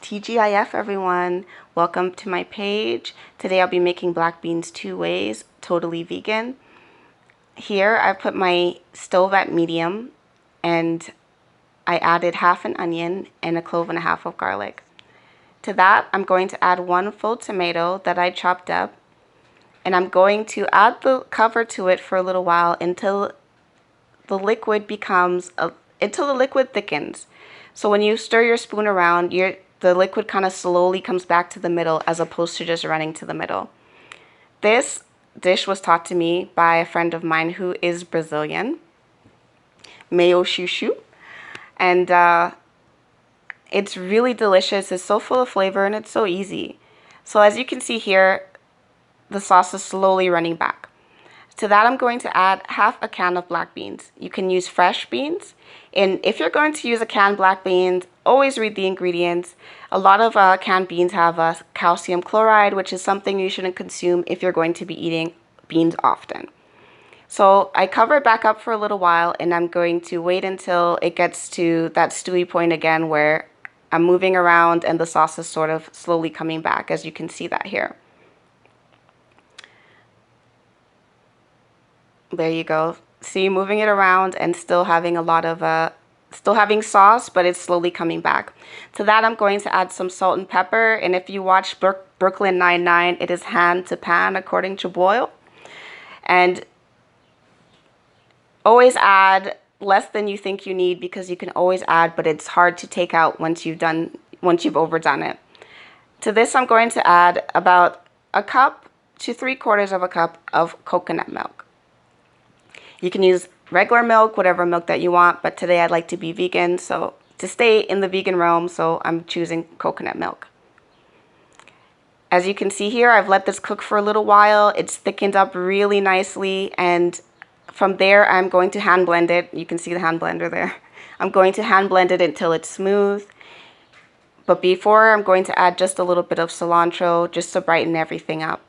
TGIF everyone, welcome to my page. Today I'll be making black beans two ways, totally vegan. Here I put my stove at medium and I added half an onion and a clove and a half of garlic. To that I'm going to add one full tomato that I chopped up, and I'm going to add the cover to it for a little while until the liquid thickens. So when you stir your spoon around, the liquid kind of slowly comes back to the middle as opposed to just running to the middle. This dish was taught to me by a friend of mine who is Brazilian, Mayo Chuchu, and it's really delicious. It's so full of flavor and it's so easy. So as you can see here, the sauce is slowly running back. To that, I'm going to add half a can of black beans. You can use fresh beans. And if you're going to use a canned black beans, always read the ingredients. A lot of canned beans have calcium chloride, which is something you shouldn't consume if you're going to be eating beans often. So I cover it back up for a little while, and I'm going to wait until it gets to that stewy point again where I'm moving around and the sauce is sort of slowly coming back, as you can see that here. There you go. See, moving it around and still having a lot of still having sauce, but it's slowly coming back. To that, I'm going to add some salt and pepper. And if you watch Brooklyn Nine-Nine, it is hand to pan according to Boyle. And always add less than you think you need, because you can always add, but it's hard to take out once you've overdone it. To this, I'm going to add about a cup to 3/4 of a cup of coconut milk. You can use regular milk, whatever milk that you want, but today I'd like to be vegan, so to stay in the vegan realm, so I'm choosing coconut milk. As you can see here, I've let this cook for a little while. It's thickened up really nicely, and from there I'm going to hand blend it. You can see the hand blender there. I'm going to hand blend it until it's smooth. But before, I'm going to add just a little bit of cilantro just to brighten everything up.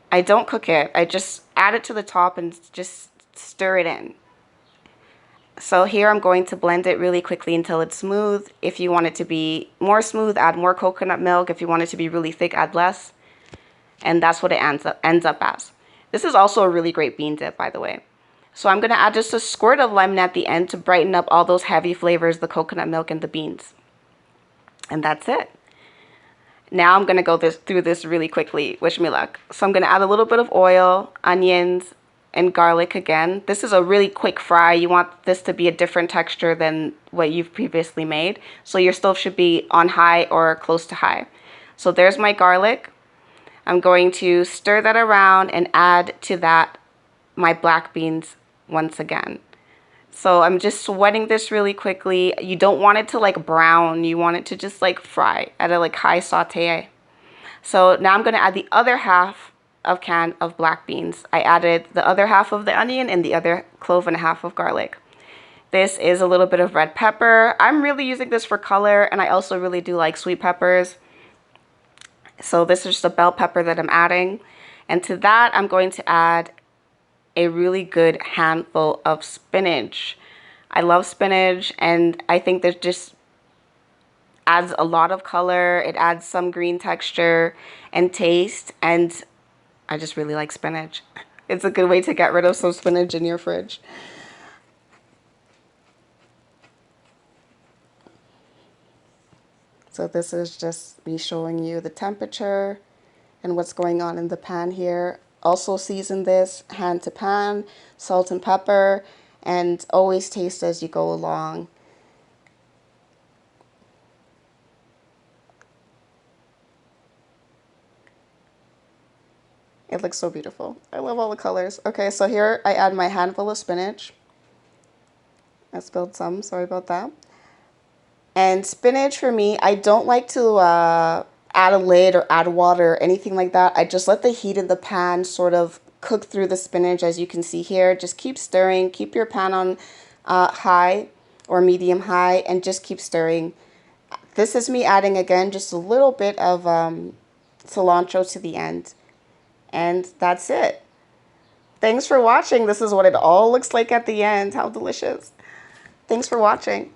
I don't cook it. I just add it to the top and just stir it in. So here I'm going to blend it really quickly until it's smooth. If you want it to be more smooth, add more coconut milk. If you want it to be really thick, add less. And that's what it ends up as. This is also a really great bean dip, by the way. So I'm going to add just a squirt of lemon at the end to brighten up all those heavy flavors, the coconut milk and the beans. And that's it. Now I'm going to go through this really quickly. Wish me luck. So I'm going to add a little bit of oil, onions, and garlic again. This is a really quick fry. You want this to be a different texture than what you've previously made. So your stove should be on high or close to high. So there's my garlic. I'm going to stir that around and add to that my black beans once again. So I'm just sweating this really quickly. You don't want it to like brown. You want it to just like fry at a like high saute. So now I'm going to add the other half of can of black beans. I added the other half of the onion and the other clove and a half of garlic. This is a little bit of red pepper. I'm really using this for color, and I also really do like sweet peppers. So this is just a bell pepper that I'm adding. And to that, I'm going to add a really good handful of spinach. I love spinach, and I think that just adds a lot of color. It adds some green texture and taste, and I just really like spinach. It's a good way to get rid of some spinach in your fridge. So this is just me showing you the temperature and what's going on in the pan here. Also season this hand to pan, salt and pepper, and always taste as you go along. It looks so beautiful. I love all the colors. Okay, so here I add my handful of spinach. I spilled some, sorry about that. And spinach for me, I don't like to add a lid or add water or anything like that. I just let the heat in the pan sort of cook through the spinach, as you can see here. Just keep stirring. Keep your pan on high or medium high, and just keep stirring. This is me adding again just a little bit of cilantro to the end. And that's it. Thanks for watching. This is what it all looks like at the end. How delicious. Thanks for watching.